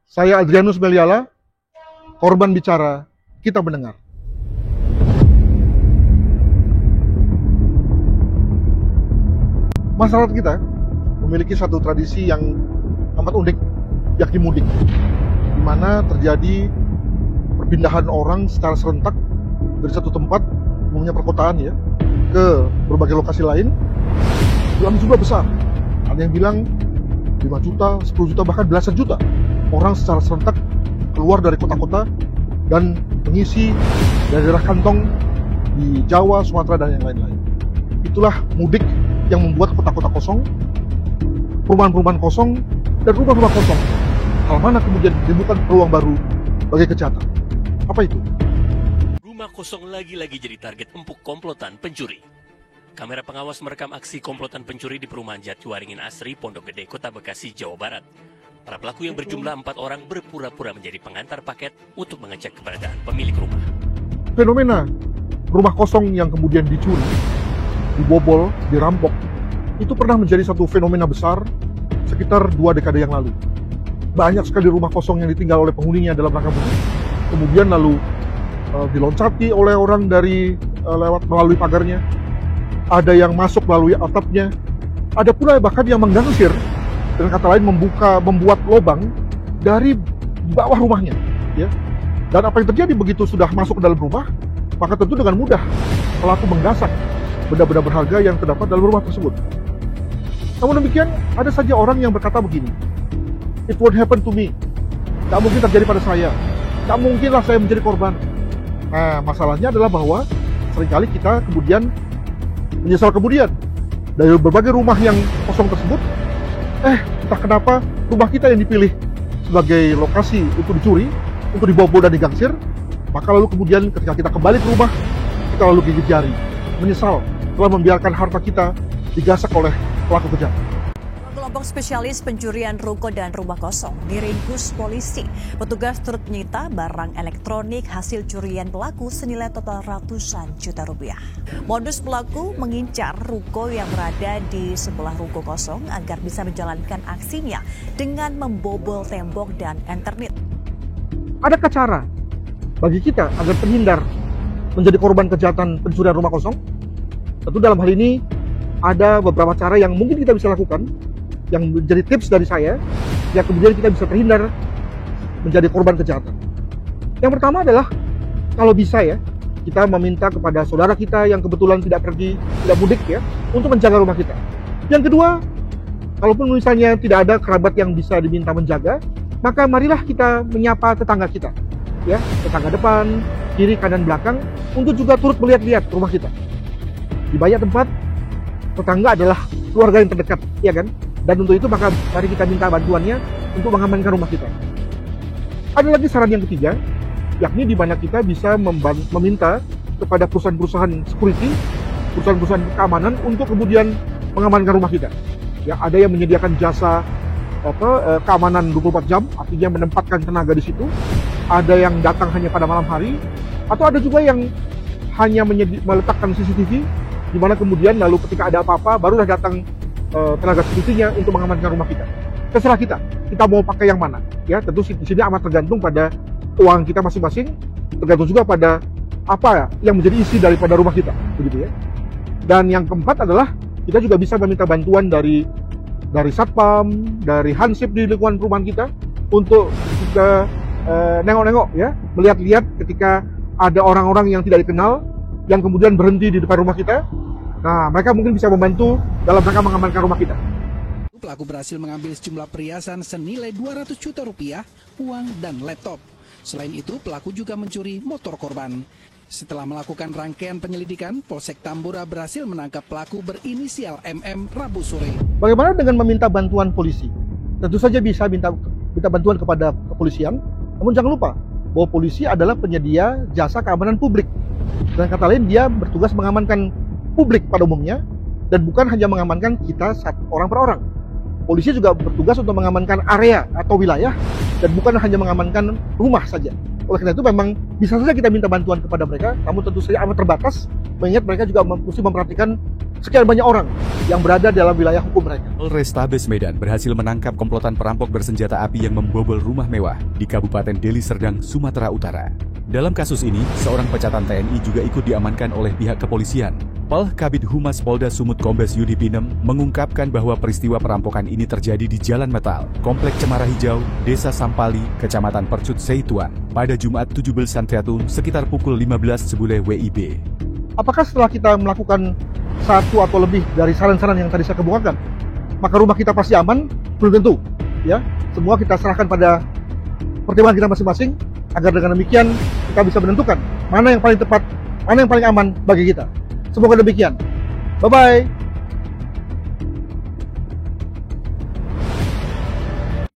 Saya Adrianus Meliala, korban bicara, kita mendengar. Masyarakat kita memiliki satu tradisi yang amat unik, yakni mudik, di mana terjadi perpindahan orang secara serentak dari satu tempat, umumnya perkotaan ya, ke berbagai lokasi lain dalam jumlah besar. Ada yang bilang 5 juta, 10 juta, bahkan belasan juta orang secara serentak keluar dari kota-kota dan mengisi daerah kantong di Jawa, Sumatera, dan yang lain-lain. Itulah mudik yang membuat kota-kota kosong, perumahan-perumahan kosong, dan rumah-rumah kosong. Hal mana kemudian menimbulkan peluang baru bagi kejahatan? Apa itu? Rumah kosong lagi-lagi jadi target empuk komplotan pencuri. Kamera pengawas merekam aksi komplotan pencuri di perumahan Jatiwaringin Asri, Pondok Gede, Kota Bekasi, Jawa Barat. Para pelaku yang berjumlah 4 orang berpura-pura menjadi pengantar paket untuk mengecek keberadaan pemilik rumah. Fenomena rumah kosong yang kemudian dicuri, dibobol, dirampok, itu pernah menjadi satu fenomena besar sekitar 2 dekade yang lalu. Banyak sekali rumah kosong yang ditinggal oleh penghuninya dalam rangka mudik, kemudian lalu diloncati oleh orang dari melalui pagarnya, ada yang masuk melalui atapnya, ada pula bahkan yang menggangsir, dengan kata lain membuat lubang dari bawah rumahnya, ya. Dan apa yang terjadi begitu sudah masuk ke dalam rumah, maka tentu dengan mudah pelaku menggasak benda-benda berharga yang terdapat dalam rumah tersebut. Namun demikian, ada saja orang yang berkata begini, "It won't happen to me." Tak mungkin terjadi pada saya. Tak mungkinlah saya menjadi korban. Nah, masalahnya adalah bahwa seringkali kita kemudian menyesal kemudian dari berbagai rumah yang kosong tersebut, entah kenapa rumah kita yang dipilih sebagai lokasi untuk dicuri, untuk dibobol dan digangsir, maka lalu kemudian ketika kita kembali ke rumah, kita lalu gigit jari, menyesal telah membiarkan harta kita digasak oleh pelaku kejahatan. Kelompok spesialis pencurian ruko dan rumah kosong diringkus polisi. Petugas turut menyita barang elektronik hasil curian pelaku senilai total ratusan juta rupiah. Modus pelaku mengincar ruko yang berada di sebelah ruko kosong agar bisa menjalankan aksinya dengan membobol tembok dan internet. Adakah cara bagi kita agar terhindar menjadi korban kejahatan pencurian rumah kosong? Tentu dalam hal ini ada beberapa cara yang mungkin kita bisa lakukan, yang menjadi tips dari saya, yang kemudian kita bisa terhindar menjadi korban kejahatan. Yang pertama adalah, kalau bisa ya, kita meminta kepada saudara kita yang kebetulan tidak mudik ya, untuk menjaga rumah kita. Yang kedua, kalaupun misalnya tidak ada kerabat yang bisa diminta menjaga, maka marilah kita menyapa tetangga kita, ya, tetangga depan, kiri, kanan, belakang, untuk juga turut melihat-lihat rumah kita. Di banyak tempat, tetangga adalah keluarga yang terdekat, ya kan? Dan untuk itu maka mari kita minta bantuannya untuk mengamankan rumah kita. Ada lagi saran yang ketiga, yakni di mana kita bisa meminta kepada perusahaan-perusahaan security, perusahaan-perusahaan keamanan untuk kemudian mengamankan rumah kita. Ya, ada yang menyediakan jasa keamanan 24 jam, artinya menempatkan tenaga di situ. Ada yang datang hanya pada malam hari, atau ada juga yang hanya meletakkan CCTV, di mana kemudian lalu ketika ada apa-apa barulah datang tenaga security-nya untuk mengamankan rumah kita. Terserah kita mau pakai yang mana. Ya, tentu di sini amat tergantung pada uang kita masing-masing, tergantung juga pada apa yang menjadi isi daripada rumah kita, begitu ya. Dan yang keempat adalah kita juga bisa meminta bantuan dari satpam, dari hansip di lingkungan perumahan kita untuk kita nengok-nengok ya, melihat-lihat ketika ada orang-orang yang tidak dikenal yang kemudian berhenti di depan rumah kita. Nah, mereka mungkin bisa membantu dalam rangka mengamankan rumah kita. Pelaku berhasil mengambil sejumlah perhiasan senilai 200 juta rupiah, uang, dan laptop. Selain itu, pelaku juga mencuri motor korban. Setelah melakukan rangkaian penyelidikan, Polsek Tambora berhasil menangkap pelaku berinisial MM Rabu sore. Bagaimana dengan meminta bantuan polisi? Tentu saja bisa minta bantuan kepada kepolisian, namun jangan lupa bahwa polisi adalah penyedia jasa keamanan publik. Dan kata lain, dia bertugas mengamankan publik pada umumnya, dan bukan hanya mengamankan kita orang per orang. Polisi juga bertugas untuk mengamankan area atau wilayah, dan bukan hanya mengamankan rumah saja. Oleh karena itu memang bisa saja kita minta bantuan kepada mereka, namun tentu saja amat terbatas, mengingat mereka juga mesti memperhatikan sekian banyak orang yang berada dalam wilayah hukum mereka. Polrestabes Medan berhasil menangkap komplotan perampok bersenjata api yang membobol rumah mewah di Kabupaten Deli Serdang, Sumatera Utara. Dalam kasus ini, seorang pecatan TNI juga ikut diamankan oleh pihak kepolisian. Kabid Humas Polda Sumut Kombes Yudi Pinem mengungkapkan bahwa peristiwa perampokan ini terjadi di Jalan Metal, Komplek Cemara Hijau, Desa Sampali, Kecamatan Percut Seituan, pada Jumat 17 Santiatun sekitar pukul 15 WIB. Apakah setelah kita melakukan satu atau lebih dari saran-saran yang tadi saya kemukakan, maka rumah kita pasti aman? Belum tentu. Ya, semua kita serahkan pada pertimbangan kita masing-masing, agar dengan demikian kita bisa menentukan mana yang paling tepat, mana yang paling aman bagi kita. Semoga demikian. Bye-bye.